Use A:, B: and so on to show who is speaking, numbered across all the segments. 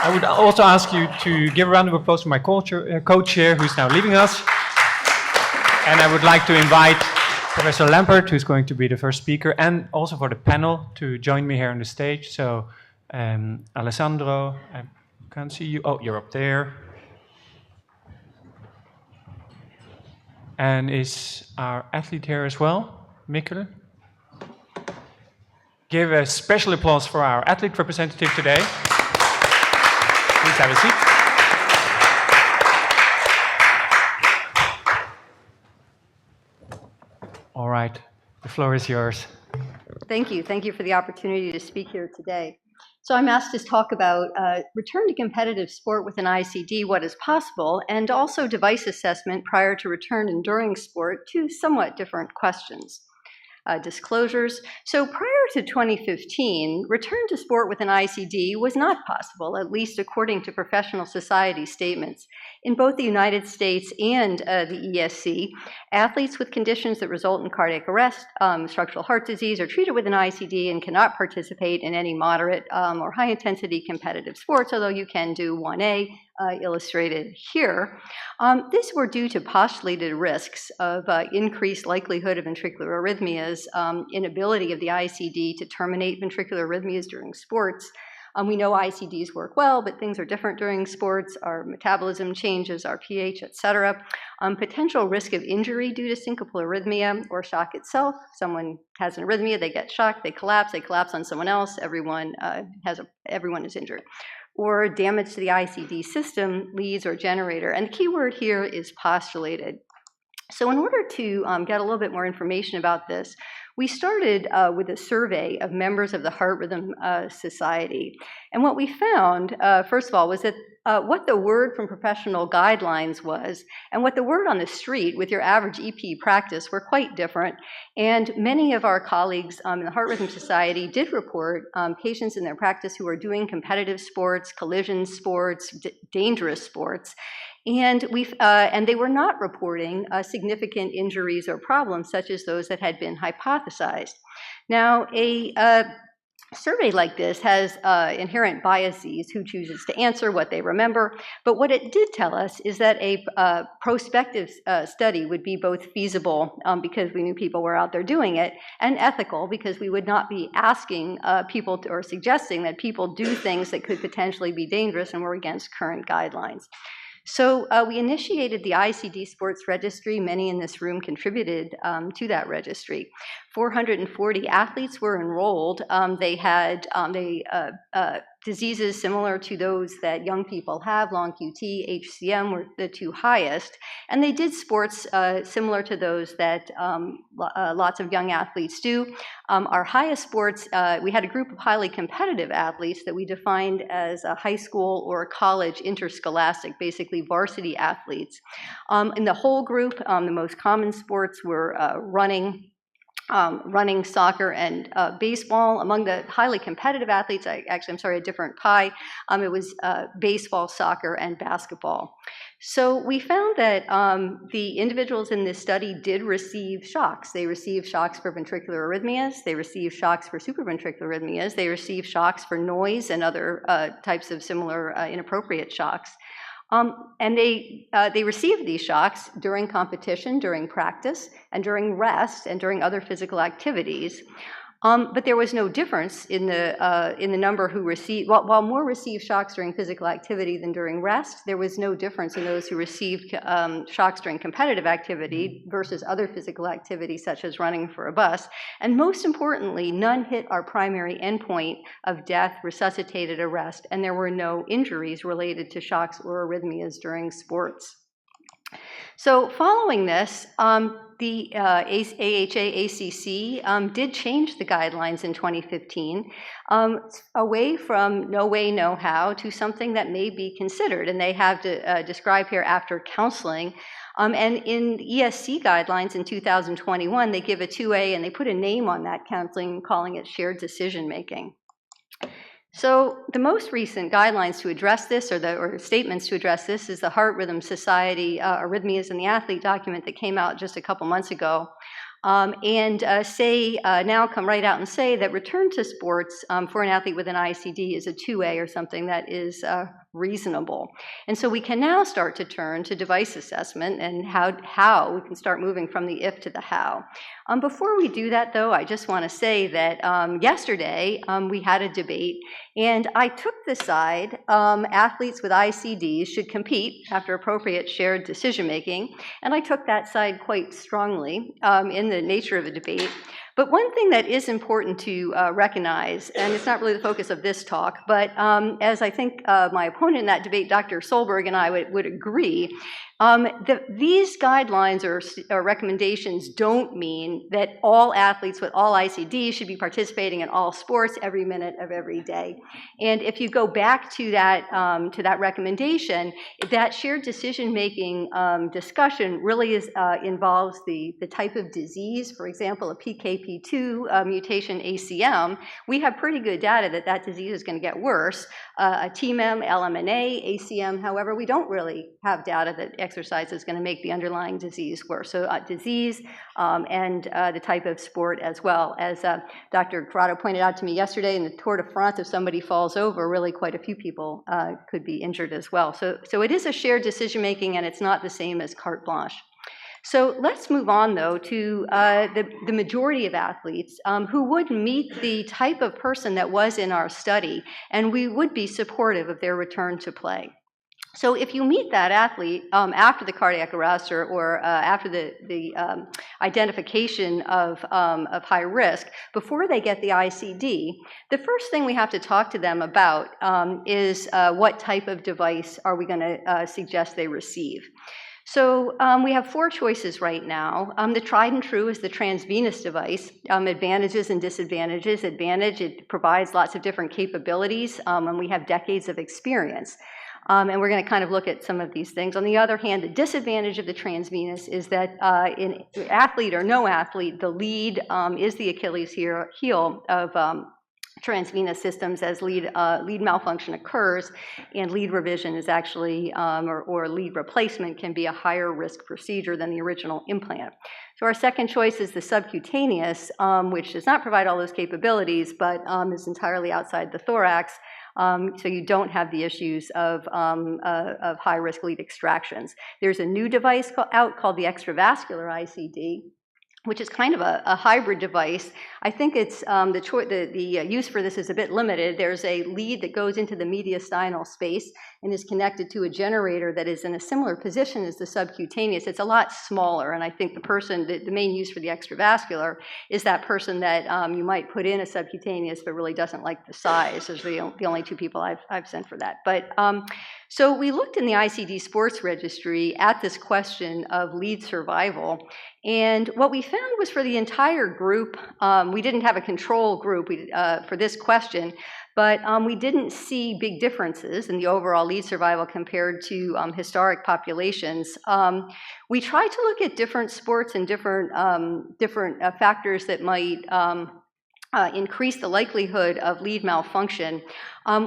A: I would also ask you to give a round of applause to my co-chair who's now leaving us. And I would like to invite Professor Lambert, who's going to be the first speaker, and also for the panel to join me here on the stage. So, Alessandro, I can't see you. Oh, you're up there. And is our athlete here as well, Mikkel? Give a special applause for our athlete representative today. Please have a seat. All right, the floor is yours.
B: Thank you. Thank you for the opportunity to speak here today. So I'm asked to talk about return to competitive sport with an ICD, what is possible, and also device assessment prior to return and during sport, two somewhat different questions. Disclosures. So prior to 2015, return to sport with an ICD was not possible, at least according to professional society statements. In both the United States and the ESC, athletes with conditions that result in cardiac arrest, structural heart disease are treated with an ICD and cannot participate in any moderate or high-intensity competitive sports, although you can do 1A, illustrated here. These were due to postulated risks of increased likelihood of ventricular arrhythmias, inability of the ICD to terminate ventricular arrhythmias during sports. We know ICDs work well, but things are different during sports. Our metabolism changes, our pH, etc. Potential risk of injury due to syncopal arrhythmia or shock itself. Someone has an arrhythmia, they get shocked, they collapse on someone else. Everyone is injured. Or damage to the ICD system, leads, or generator. And the key word here is postulated. So in order to get a little bit more information about this, we started with a survey of members of the Heart Rhythm Society. And what we found, first of all, was that what the word from professional guidelines was and what the word on the street with your average EP practice were quite different. And many of our colleagues in the Heart Rhythm Society did report patients in their practice who are doing competitive sports, collision sports, dangerous sports. And they were not reporting significant injuries or problems such as those that had been hypothesized. Now, a survey like this has inherent biases, who chooses to answer, what they remember, but what it did tell us is that a prospective study would be both feasible because we knew people were out there doing it, and ethical because we would not be asking people to, or suggesting that people do things that could potentially be dangerous and were against current guidelines. So we initiated the ICD Sports Registry. Many in this room contributed to that registry. 440 athletes were enrolled. They had diseases similar to those that young people have. Long QT, HCM were the two highest. And they did sports similar to those that lots of young athletes do. Our highest sports, we had a group of highly competitive athletes that we defined as a high school or college interscholastic, basically varsity athletes. In the whole group, the most common sports were running, soccer, and baseball. Among the highly competitive athletes, a different pie. It was baseball, soccer, and basketball. So we found that the individuals in this study did receive shocks. They received shocks for ventricular arrhythmias. They received shocks for supraventricular arrhythmias. They received shocks for noise and other types of similar inappropriate shocks. And they received these shocks during competition, during practice, and during rest, and during other physical activities. But there was no difference in the number who received, while more received shocks during physical activity than during rest, there was no difference in those who received shocks during competitive activity versus other physical activities such as running for a bus. And most importantly, none hit our primary endpoint of death, resuscitated, arrest, and there were no injuries related to shocks or arrhythmias during sports. So following this, the AHA-ACC did change the guidelines in 2015 away from no way, no how to something that may be considered, and they have to describe here after counseling. And in the ESC guidelines in 2021, they give a 2A and they put a name on that counseling, calling it shared decision making. So the most recent guidelines to address this, or statements to address this, is the Heart Rhythm Society Arrhythmias in the Athlete document that came out just a couple months ago. Now come right out and say that return to sports for an athlete with an ICD is a 2A or something that is reasonable. And so we can now start to turn to device assessment and how we can start moving from the if to the how. Before we do that, though, I just want to say that yesterday we had a debate, and I took the side athletes with ICDs should compete after appropriate shared decision-making, and I took that side quite strongly in the nature of the debate. But one thing that is important to recognize, and it's not really the focus of this talk, but as I think my opponent in that debate, Dr. Solberg, and I would agree, these guidelines or recommendations don't mean that all athletes with all ICDs should be participating in all sports every minute of every day. And if you go back to that recommendation, that shared decision-making discussion really involves the type of disease. For example, a PKP2 mutation ACM, we have pretty good data that disease is going to get worse. A TMEM, LMNA, ACM, however, we don't really have data that exercise is going to make the underlying disease worse. So disease and the type of sport as well. As Dr. Corrado pointed out to me yesterday, in the Tour de France, if somebody falls over, really quite a few people could be injured as well. So it is a shared decision-making, and it's not the same as carte blanche. So let's move on, though, to the majority of athletes who would meet the type of person that was in our study, and we would be supportive of their return to play. So if you meet that athlete after the cardiac arrest or after the identification of high risk, before they get the ICD, the first thing we have to talk to them about is what type of device are we going to suggest they receive. So we have 4 choices right now. The tried and true is the transvenous device. Advantages and disadvantages. Advantage, it provides lots of different capabilities, and we have decades of experience. And we're going to kind of look at some of these things. On the other hand, the disadvantage of the transvenous is that in athlete or no athlete, the lead is the Achilles heel of transvenous systems as lead malfunction occurs, and lead revision is actually, or lead replacement can be a higher risk procedure than the original implant. So our second choice is the subcutaneous, which does not provide all those capabilities, but is entirely outside the thorax. So you don't have the issues of high-risk lead extractions. There's a new device out called the extravascular ICD, which is kind of a hybrid device. I think it's the use for this is a bit limited. There's a lead that goes into the mediastinal space and is connected to a generator that is in a similar position as the subcutaneous. It's a lot smaller, and I think the main use for the extravascular is that person that you might put in a subcutaneous but really doesn't like the size. Those are the only 2 people I've sent for that. But so we looked in the ICD sports registry at this question of lead survival, and what we found was for the entire group, we didn't have a control group for this question, but we didn't see big differences in the overall lead survival compared to historic populations. We tried to look at different sports and different factors that might increase the likelihood of lead malfunction.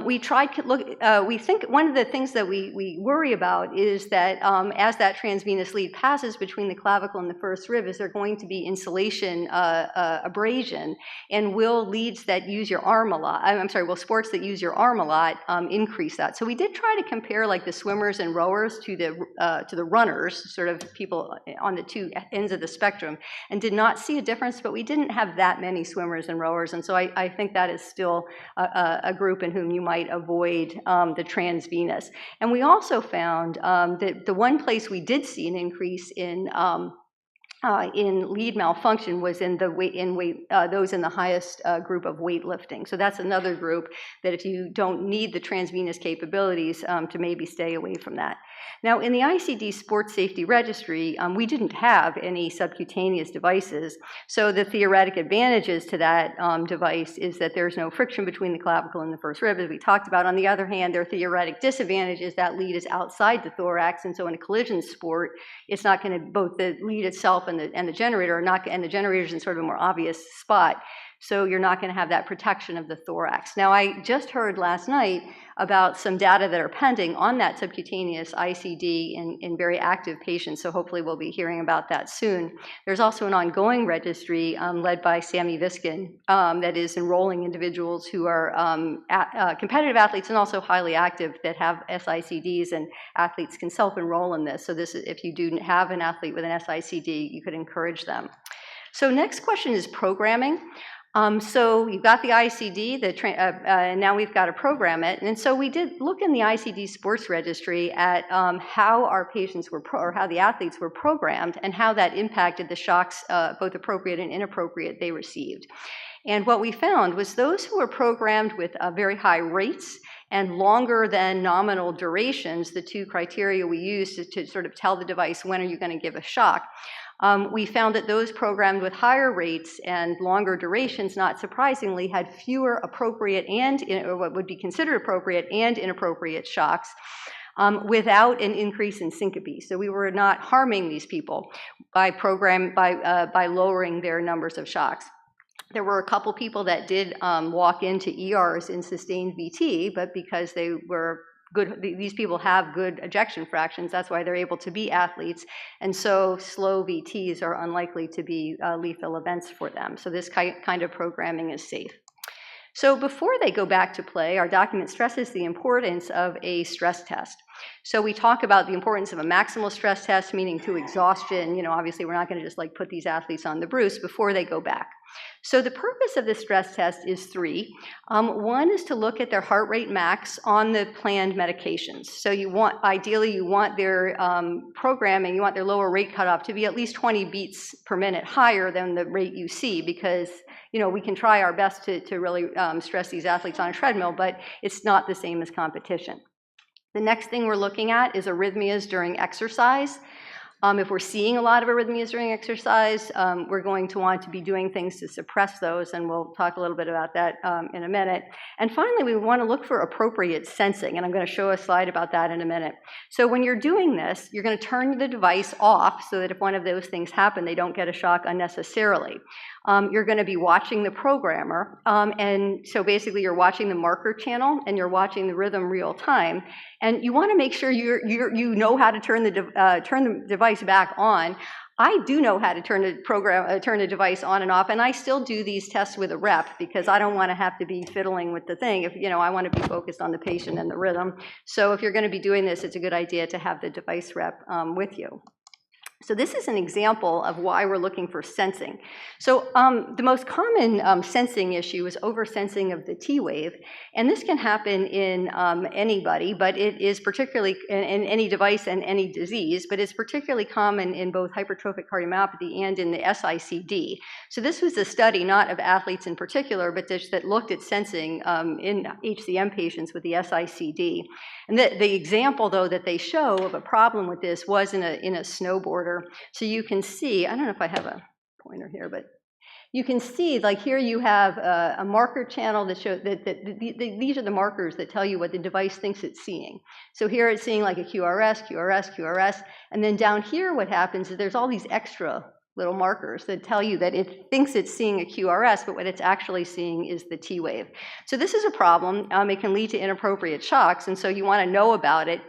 B: We think one of the things that we worry about is that as that transvenous lead passes between the clavicle and the first rib, is there going to be insulation abrasion, and will leads that use your arm a lot, will sports that use your arm a lot increase that? So we did try to compare like the swimmers and rowers to the runners, sort of people on the 2 ends of the spectrum, and did not see a difference, but we didn't have that many swimmers and rowers, and so I think that is still a group in whom you might avoid the transvenous. And we also found that the one place we did see an increase in lead malfunction was in those in the highest group of weightlifting. So that's another group that if you don't need the transvenous capabilities to maybe stay away from that. Now, in the ICD Sports Safety Registry, we didn't have any subcutaneous devices, so the theoretic advantages to that device is that there's no friction between the clavicle and the first rib, as we talked about. On the other hand, their theoretic disadvantage is that lead is outside the thorax, and so in a collision sport, it's not going to, both the lead itself and the generator are not, and the generator is in sort of a more obvious spot. so you're not going to have that protection of the thorax. Now, I just heard last night about some data that are pending on that subcutaneous ICD in very active patients, so hopefully we'll be hearing about that soon. There's also an ongoing registry led by Sammy Viskin that is enrolling individuals who are competitive athletes and also highly active that have SICDs, and athletes can self-enroll in this. So this is, if you do have an athlete with an SICD, you could encourage them. So next question is programming. So you've got the ICD, and now we've got to program it. And so we did look in the ICD sports registry at how our patients were, or how the athletes were programmed, and how that impacted the shocks, both appropriate and inappropriate, they received. And what we found was those who were programmed with very high rates and longer than nominal durations, the two criteria we used to sort of tell the device when are you going to give a shock, we found that those programmed with higher rates and longer durations, not surprisingly, had fewer appropriate or what would be considered appropriate and inappropriate shocks without an increase in syncope. So we were not harming these people by lowering their numbers of shocks. There were a couple people that did walk into ERs in sustained VT, but because they were good, these people have good ejection fractions, that's why they're able to be athletes, and so slow VTs are unlikely to be lethal events for them. So this kind of programming is safe. So before they go back to play, our document stresses the importance of a stress test. So we talk about the importance of a maximal stress test, meaning to exhaustion. You know, obviously we're not going to just like put these athletes on the Bruce before they go back. So the purpose of the stress test is three. One is to look at their heart rate max on the planned medications. So ideally you want their programming, you want their lower rate cutoff to be at least 20 beats per minute higher than the rate you see, because you know we can try our best to really stress these athletes on a treadmill, but it's not the same as competition. The next thing we're looking at is arrhythmias during exercise. If we're seeing a lot of arrhythmias during exercise, we're going to want to be doing things to suppress those, and we'll talk a little bit about that in a minute. And finally, we want to look for appropriate sensing, and I'm going to show a slide about that in a minute. So when you're doing this, you're going to turn the device off so that if one of those things happen, they don't get a shock unnecessarily. You're going to be watching the programmer, and so basically you're watching the marker channel and you're watching the rhythm real time, and you want to make sure you know how to turn the device back on. I do know how to turn the device on and off, and I still do these tests with a rep because I don't want to have to be fiddling with the thing. If I want to be focused on the patient and the rhythm. So if you're going to be doing this, it's a good idea to have the device rep with you. So this is an example of why we're looking for sensing. So the most common sensing issue is oversensing of the T wave, and this can happen in anybody, but it is particularly in any device and any disease, but it's particularly common in both hypertrophic cardiomyopathy and in the SICD. So this was a study not of athletes in particular, but that looked at sensing in HCM patients with the SICD. And the example, though, that they show of a problem with this was in a snowboarder. So you can see, I don't know if I have a pointer here, but you can see, like here you have a marker channel that shows that these are the markers that tell you what the device thinks it's seeing. So here it's seeing like a QRS, QRS, QRS, and then down here what happens is there's all these extra little markers that tell you that it thinks it's seeing a QRS, but what it's actually seeing is the T wave. So this is a problem. It can lead to inappropriate shocks, and so you want to know about it.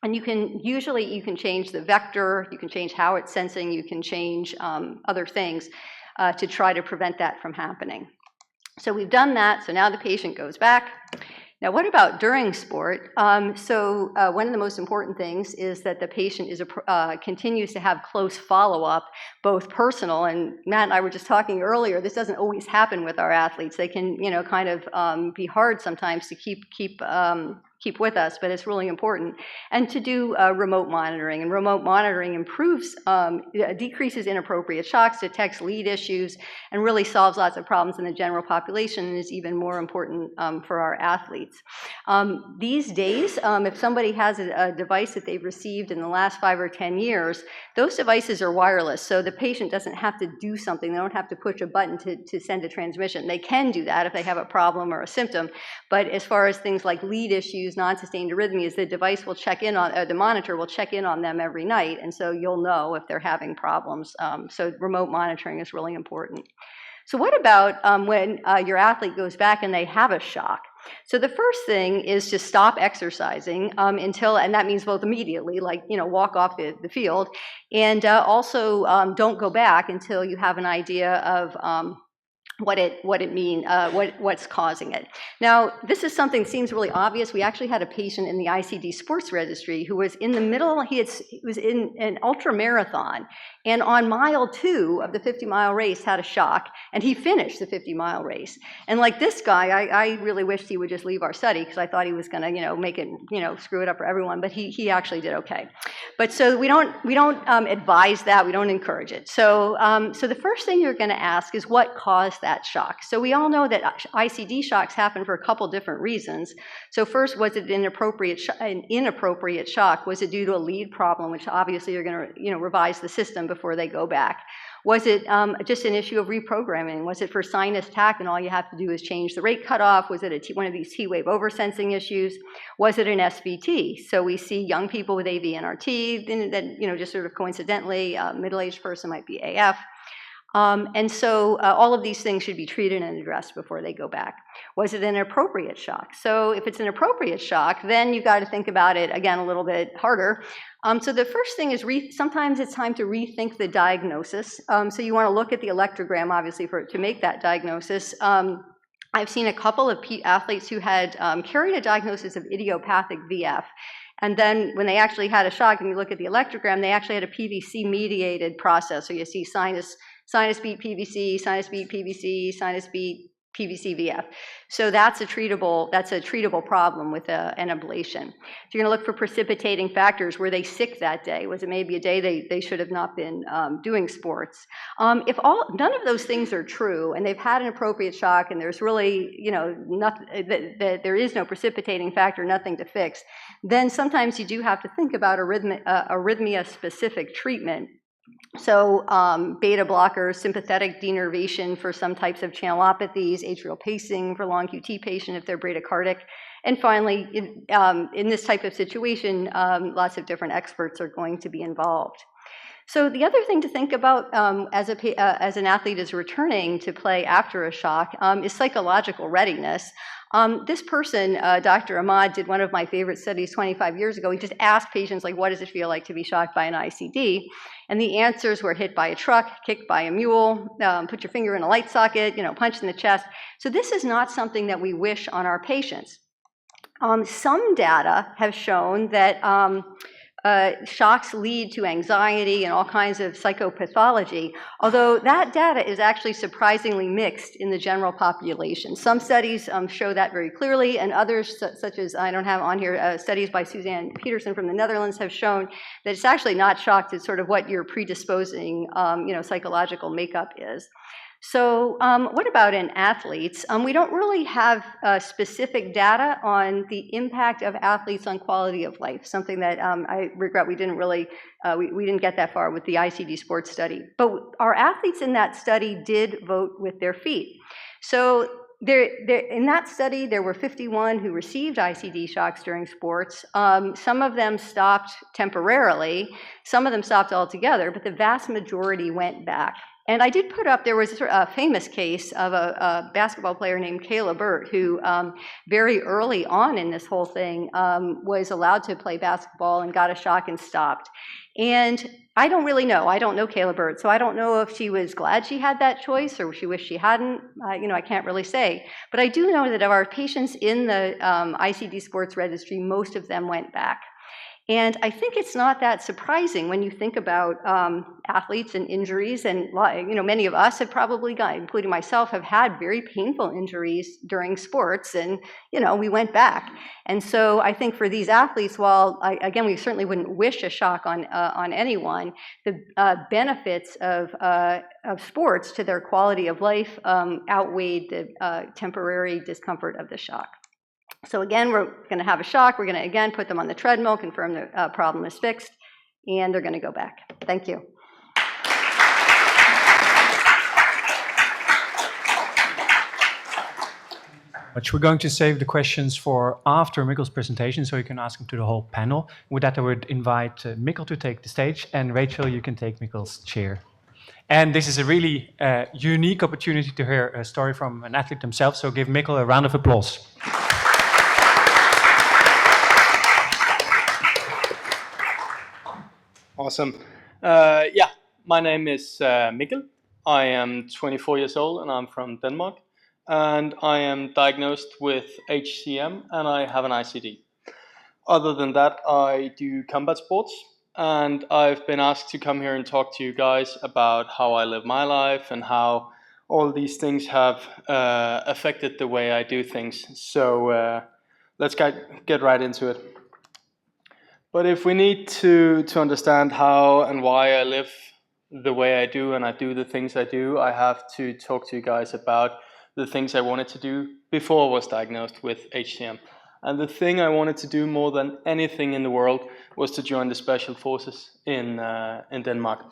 B: And you can change the vector, you can change how it's sensing, you can change other things to try to prevent that from happening. So we've done that, so now the patient goes back. Now what about during sport? One of the most important things is that the patient continues to have close follow-up, both personal, and Matt and I were just talking earlier, this doesn't always happen with our athletes. They can kind of be hard sometimes to keep with us, but it's really important. And to do remote monitoring. And remote monitoring decreases inappropriate shocks, detects lead issues, and really solves lots of problems in the general population, and is even more important for our athletes. These days, if somebody has a device that they've received in the last 5 or 10 years, those devices are wireless, so the patient doesn't have to do something. They don't have to push a button to send a transmission. They can do that if they have a problem or a symptom, but as far as things like lead issues, non-sustained arrhythmias, the device will check in on, the monitor will check in on them every night, and so you'll know if they're having problems. So remote monitoring is really important. So what about when your athlete goes back and they have a shock? So the first thing is to stop exercising until, and that means both immediately, like, walk off the field, and also don't go back until you have an idea of what's causing it. Now, this is something that seems really obvious. We actually had a patient in the ICD sports registry who was in the middle, he was in an ultra marathon, and on mile 2 of the 50-mile race had a shock, and he finished the 50-mile race. And like this guy, I really wished he would just leave our study because I thought he was going to, make it, screw it up for everyone, but he actually did okay. But so we don't advise that, we don't encourage it. So the first thing you're going to ask is what caused that shock. So we all know that ICD shocks happen for a couple different reasons. So first, was it an inappropriate shock? Was it due to a lead problem, which obviously you're going to revise the system before they go back? Was it just an issue of reprogramming? Was it for sinus tach and all you have to do is change the rate cutoff? Was it one of these T-wave oversensing issues? Was it an SVT? So we see young people with AV NRT, then just sort of coincidentally, a middle-aged person might be AF. And so all of these things should be treated and addressed before they go back. Was it an appropriate shock? So if it's an appropriate shock, then you've got to think about it, again, a little bit harder. So the first thing is sometimes it's time to rethink the diagnosis. So you want to look at the electrogram, obviously, to make that diagnosis. I've seen a couple of athletes who had carried a diagnosis of idiopathic VF. And then when they actually had a shock, and you look at the electrogram, they actually had a PVC-mediated process. So you see sinus beat PVC, sinus beat PVC, sinus beat PVC VF. So that's a treatable problem with an ablation. So you're going to look for precipitating factors. Were they sick that day? Was it maybe a day they should have not been doing sports? If none of those things are true, and they've had an appropriate shock, and there's really there is no precipitating factor, nothing to fix, then sometimes you do have to think about arrhythmia-specific treatment. So beta blockers, sympathetic denervation for some types of channelopathies, atrial pacing for long QT patient if they're bradycardic. And finally, in this type of situation, lots of different experts are going to be involved. So the other thing to think about as an athlete is returning to play after a shock is psychological readiness. This person, Dr. Ahmad, did one of my favorite studies 25 years ago. He just asked patients, like, what does it feel like to be shocked by an ICD? And the answers were hit by a truck, kicked by a mule, put your finger in a light socket, punched in the chest. So this is not something that we wish on our patients. Some data have shown that shocks lead to anxiety and all kinds of psychopathology, although that data is actually surprisingly mixed in the general population. Some studies show that very clearly, and others, such as, I don't have on here, studies by Suzanne Peterson from the Netherlands have shown that it's actually not shocks, it's sort of what your predisposing psychological makeup is. So what about in athletes? We don't really have specific data on the impact of athletes on quality of life, something that I regret we didn't really, we didn't get that far with the ICD sports study. But our athletes in that study did vote with their feet. So in that study, there were 51 who received ICD shocks during sports. Some of them stopped temporarily, some of them stopped altogether, but the vast majority went back. And I did put up, there was a famous case of a basketball player named Lambert who very early on in this whole thing was allowed to play basketball and got a shock and stopped. And I don't really know. I don't know Lambert, so I don't know if she was glad she had that choice or she wished she hadn't. I can't really say. But I do know that of our patients in the ICD sports registry, most of them went back. And I think it's not that surprising when you think about athletes and injuries, and many of us have probably including myself, have had very painful injuries during sports, and we went back. And so I think for these athletes, while again we certainly wouldn't wish a shock on anyone, the benefits of sports to their quality of life outweighed the temporary discomfort of the shock. So again, we're going to have a shock. We're going to, again, put them on the treadmill, confirm the problem is fixed, and they're going to go back. Thank you.
A: But we're going to save the questions for after Mikkel's presentation, so you can ask them to the whole panel. With that, I would invite Mikkel to take the stage, and Rachel, you can take Mikkel's chair. And this is a really unique opportunity to hear a story from an athlete themselves. So give Mikkel a round of applause.
C: Awesome. My name is Mikkel. I am 24 years old and I'm from Denmark. And I am diagnosed with HCM and I have an ICD. Other than that, I do combat sports. And I've been asked to come here and talk to you guys about how I live my life and how all these things have affected the way I do things. So let's get right into it. But if we need to understand how and why I live the way I do and I do the things I do, I have to talk to you guys about the things I wanted to do before I was diagnosed with HCM. And the thing I wanted to do more than anything in the world was to join the Special Forces in Denmark.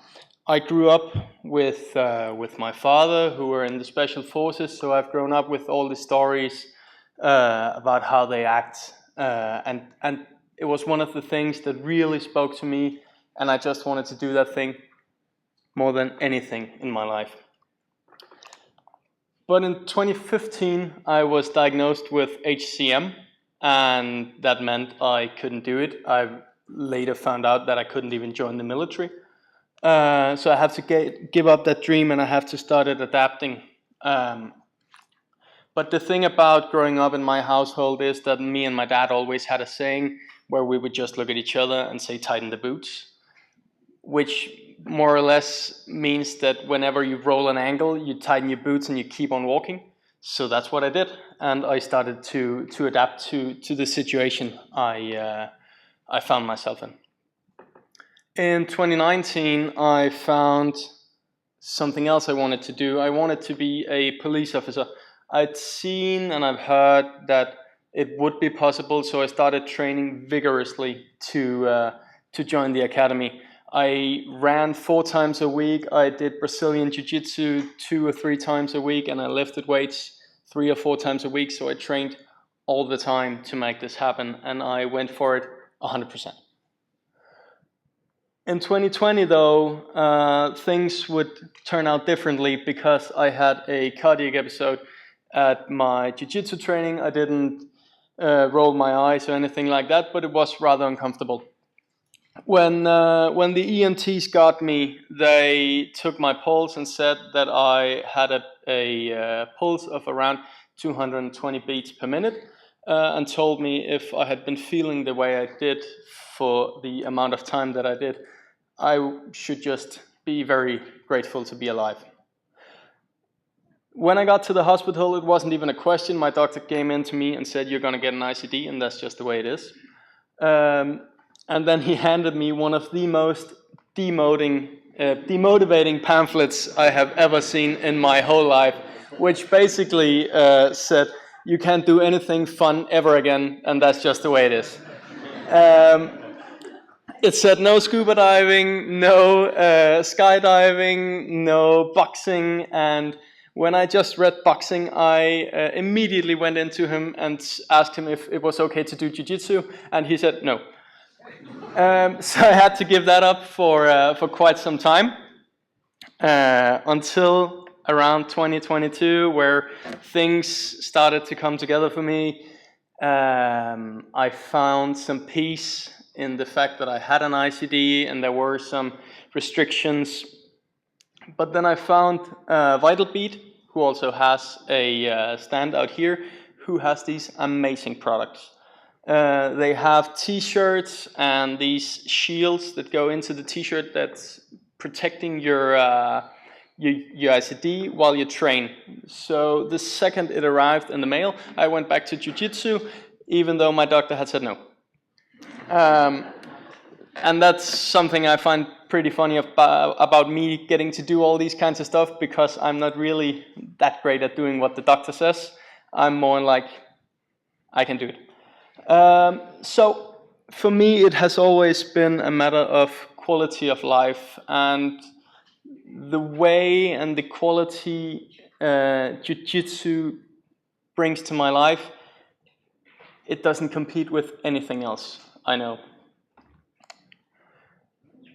C: I grew up with my father, who were in the Special Forces, so I've grown up with all the stories about how they act, and it was one of the things that really spoke to me, and I just wanted to do that thing more than anything in my life. But in 2015, I was diagnosed with HCM, and that meant I couldn't do it. I later found out that I couldn't even join the military. So I have to give up that dream, and I have to start adapting. But the thing about growing up in my household is that me and my dad always had a saying where we would just look at each other and say, tighten the boots, which more or less means that whenever you roll an angle, you tighten your boots and you keep on walking. So that's what I did, and I started to adapt to the situation I found myself in. In 2019, I found something else I wanted to do. I wanted to be a police officer. I'd seen and I've heard that it would be possible, so I started training vigorously to join the academy. I ran 4 times a week. I did Brazilian Jiu-Jitsu 2 or 3 times a week, and I lifted weights 3 or 4 times a week. So I trained all the time to make this happen, and I went for it 100%. In 2020, though, things would turn out differently because I had a cardiac episode at my Jiu-Jitsu training. I didn't roll my eyes or anything like that, but it was rather uncomfortable. When the EMTs got me, they took my pulse and said that I had a pulse of around 220 beats per minute, and told me if I had been feeling the way I did for the amount of time that I did, I should just be very grateful to be alive. When I got to the hospital, it wasn't even a question. My doctor came in to me and said, you're going to get an ICD, and that's just the way it is. And then he handed me one of the most demotivating pamphlets I have ever seen in my whole life, which basically said, you can't do anything fun ever again, and that's just the way it is. It said no scuba diving, no skydiving, no boxing, and when I just read boxing, I immediately went into him and asked him if it was okay to do jiu-jitsu, and he said no. So I had to give that up for quite some time, until around 2022, where things started to come together for me. I found some peace in the fact that I had an ICD and there were some restrictions. But then I found Vital Beat, who also has a stand out here, who has these amazing products. They have t-shirts and these shields that go into the t-shirt that's protecting your ICD while you train. So the second it arrived in the mail, I went back to jiu-jitsu, even though my doctor had said no. And that's something I find pretty funny about me getting to do all these kinds of stuff, because I'm not really that great at doing what the doctor says. I'm more like, I can do it. So for me, it has always been a matter of quality of life, and the way and the quality jiu-jitsu brings to my life, it doesn't compete with anything else I know.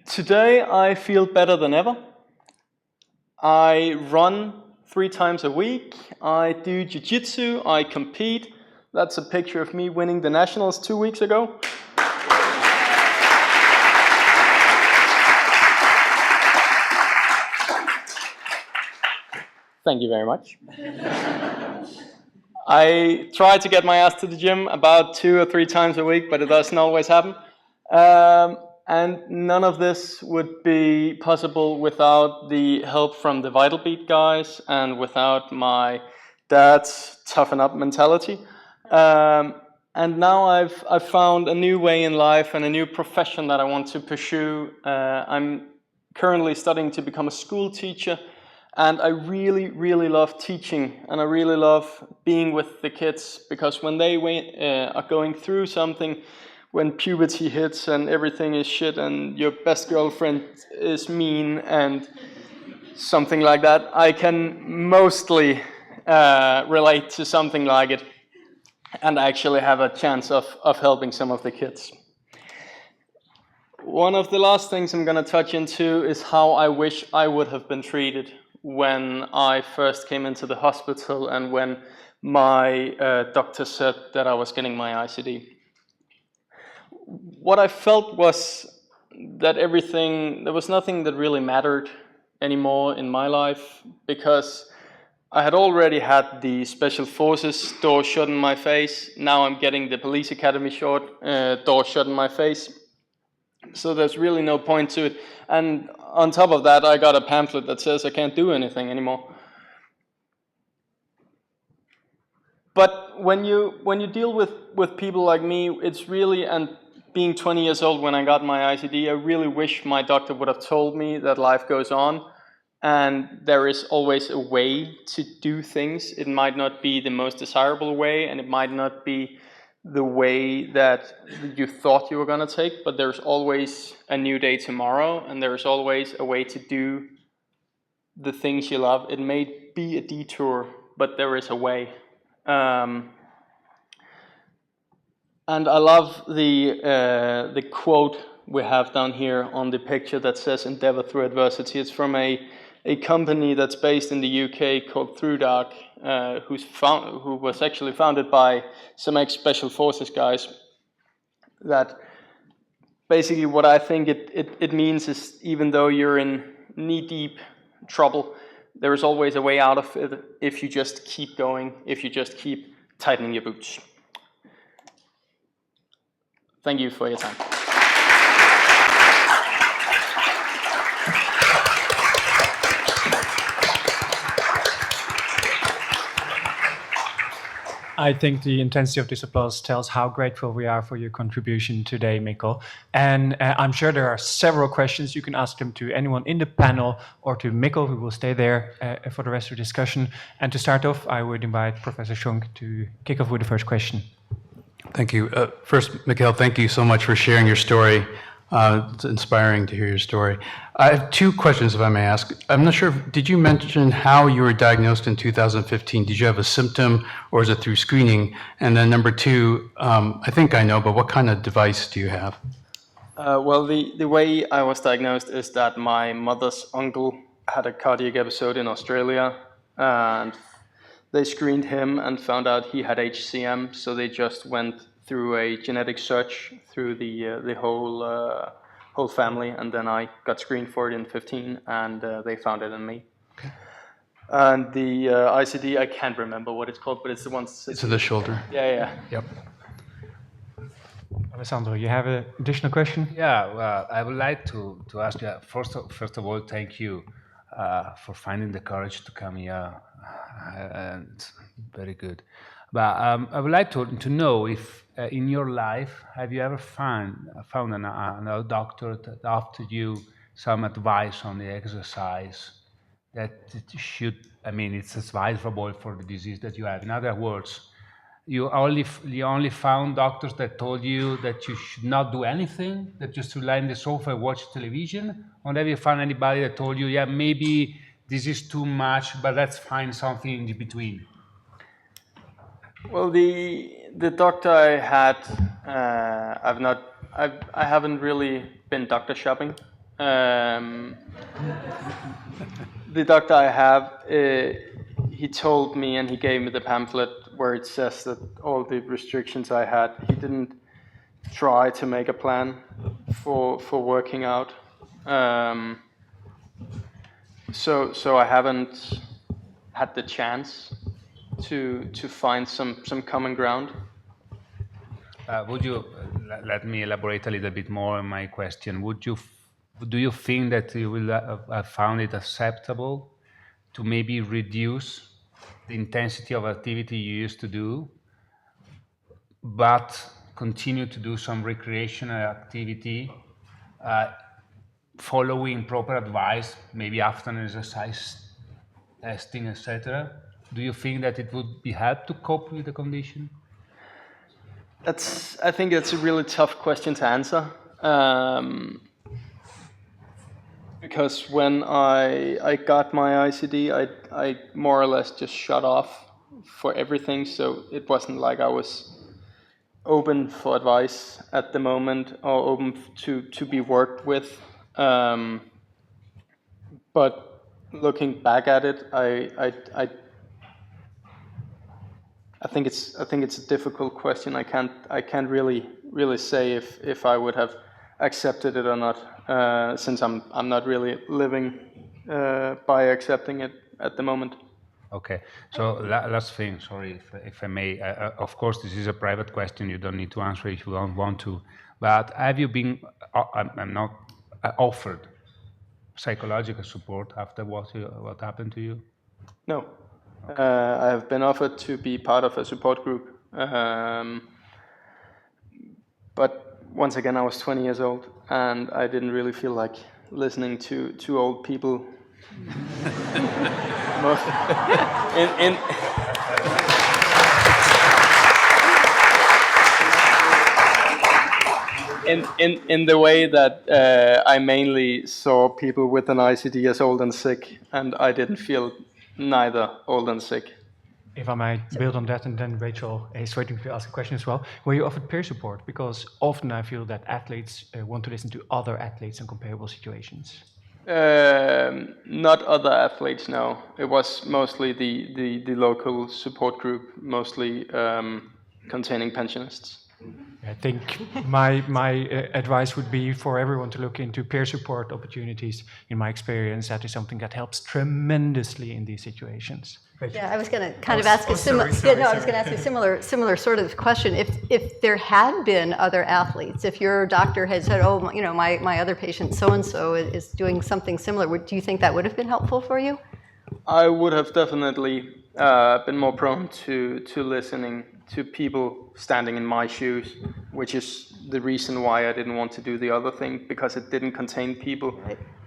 C: Today I feel better than ever. I run 3 times a week. I do jiu-jitsu. I compete. That's a picture of me winning the nationals 2 weeks ago. Thank you very much. I try to get my ass to the gym about 2 or 3 times a week, but it doesn't always happen. And none of this would be possible without the help from the Vital Beat guys and without my dad's toughen up mentality. And now I've found a new way in life and a new profession that I want to pursue. I'm currently studying to become a school teacher. And I really, really love teaching, and I really love being with the kids, because when they are going through something, when puberty hits and everything is shit and your best girlfriend is mean and something like that, I can mostly relate to something like it and actually have a chance of helping some of the kids. One of the last things I'm going to touch into is how I wish I would have been treated when I first came into the hospital and when my doctor said that I was getting my ICD. What I felt was that there was nothing that really mattered anymore in my life, because I had already had the special forces door shut in my face. Now I'm getting the police academy door shut in my face. So there's really no point to it. And on top of that, I got a pamphlet that says I can't do anything anymore. But when you deal with people like me, it's really, and being 20 years old when I got my ICD, I really wish my doctor would have told me that life goes on and there is always a way to do things. It might not be the most desirable way, and it might not be the way that you thought you were going to take, but there's always a new day tomorrow, and there's always a way to do the things you love. It may be a detour, but there is a way. And I love the quote we have down here on the picture that says "Endeavor through adversity." It's from a company that's based in the UK called Through Dark, who was actually founded by some ex-special forces guys. That basically what I think it means is, even though you're in knee-deep trouble, there is always a way out of it if you just keep going, if you just keep tightening your boots. Thank you for your time.
A: I think the intensity of this applause tells how grateful we are for your contribution today, Mikkel. And I'm sure there are several questions. You can ask them to anyone in the panel or to Mikkel, who will stay there for the rest of the discussion. And to start off, I would invite Professor Schunk to kick off with the first question.
D: Thank you. First, Mikkel, thank you so much for sharing your story. It's inspiring to hear your story. I have 2 questions, if I may ask. I'm not sure, did you mention how you were diagnosed in 2015? Did you have a symptom, or is it through screening? And then number 2, I think I know, but what kind of device do you have?
C: Well, the way I was diagnosed is that my mother's uncle had a cardiac episode in Australia, and they screened him and found out he had HCM, so they just went through a genetic search through the whole family, and then I got screened for it in 15, and they found it in me. Okay. And the ICD, I can't remember what it's called, but it's the one.
D: It's to the shoulder.
C: Yeah.
D: Yep.
A: Alessandro, you have an additional question?
E: Yeah, well, I would like to ask you, first of all, thank you for finding the courage to come here. And very good. But I would like to know if in your life, have you ever found a doctor that offered you some advice on the exercise that it's advisable for the disease that you have? In other words, you only found doctors that told you that you should not do anything, that you should lie on the sofa and watch television? Or have you found anybody that told you, yeah, maybe this is too much, but let's find something in between?
C: Well, the doctor I had, I haven't really been doctor shopping. The doctor I have, he told me and he gave me the pamphlet where it says that all the restrictions I had, he didn't try to make a plan for working out. So I haven't had the chance to find some common ground.
E: Would you let me elaborate a little bit more on my question? Do you think that you will have found it acceptable to maybe reduce the intensity of activity you used to do, but continue to do some recreational activity, following proper advice, maybe after an exercise testing, etc.? Do you think that it would be help to cope with the condition?
C: I think that's a really tough question to answer. Because when I got my ICD, I more or less just shut off for everything. So it wasn't like I was open for advice at the moment or open to be worked with. But looking back at it, I think it's a difficult question. I can't really say if I would have accepted it or not, since I'm not really living by accepting it at the moment.
E: Okay. So last thing, sorry if I may. Of course, this is a private question. You don't need to answer if you don't want to. But have you been? I'm not offered psychological support after what happened to you?
C: No. I have been offered to be part of a support group, but once again, I was 20 years old, and I didn't really feel like listening to old people. In the way that I mainly saw people with an ICD as old and sick, and I didn't feel neither old and sick.
A: If I might build on that, and then Rachel is waiting to ask a question as well. Were you offered peer support? Because often I feel that athletes want to listen to other athletes in comparable situations.
C: Not other athletes, no. It was mostly the local support group, mostly containing pensionists.
A: I think my advice would be for everyone to look into peer support opportunities. In my experience, that is something that helps tremendously in these situations.
B: Yeah, I was going to kind of ask a similar. I was going to ask a similar sort of question. If there had been other athletes, if your doctor had said, "Oh, you know, my other patient so and so is doing something similar," do you think that would have been helpful for you?
C: I would have definitely been more prone to listening to people standing in my shoes, which is the reason why I didn't want to do the other thing, because it didn't contain people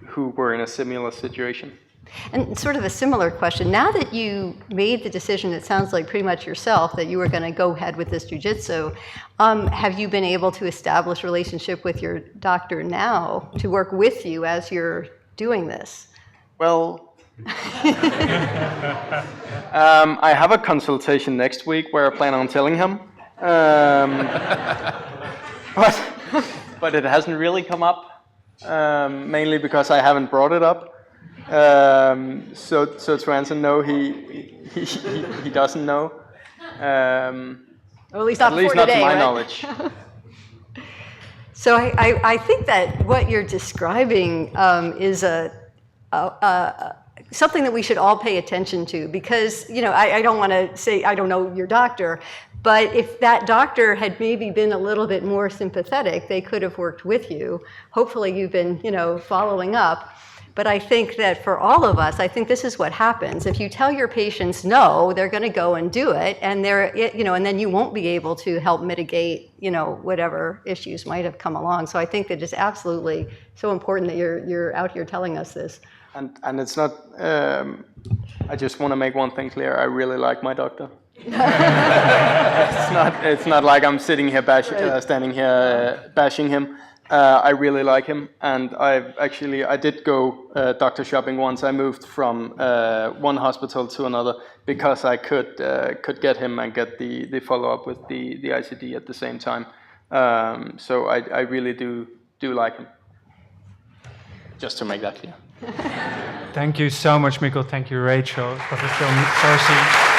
C: who were in a similar situation.
B: And sort of a similar question, now that you made the decision, it sounds like pretty much yourself, that you were going to go ahead with this jiu-jitsu, have you been able to establish a relationship with your doctor now to work with you as you're doing this?
C: Well, I have a consultation next week where I plan on telling him, but it hasn't really come up, mainly because I haven't brought it up. So to answer, no, he doesn't know.
B: Or at least
C: not
B: today,
C: to my
B: right?
C: knowledge.
B: So I think that what you're describing is something that we should all pay attention to, because, you know, I don't want to say I don't know your doctor, but if that doctor had maybe been a little bit more sympathetic, they could have worked with you. Hopefully you've been, you know, following up. But I think that for all of us, I think this is what happens. If you tell your patients no, they're going to go and do it, and and then you won't be able to help mitigate, you know, whatever issues might have come along. So I think that it's absolutely so important that you're out here telling us this.
C: And it's not. I just want to make one thing clear. I really like my doctor. It's not like I'm sitting here standing here bashing him. I really like him, and I did go doctor shopping once. I moved from one hospital to another because I could get him and get the follow up with the ICD at the same time. So I really do like him. just to make that clear.
A: Thank you so much, Mikkel. Thank you, Rachel, Professor Sorsi.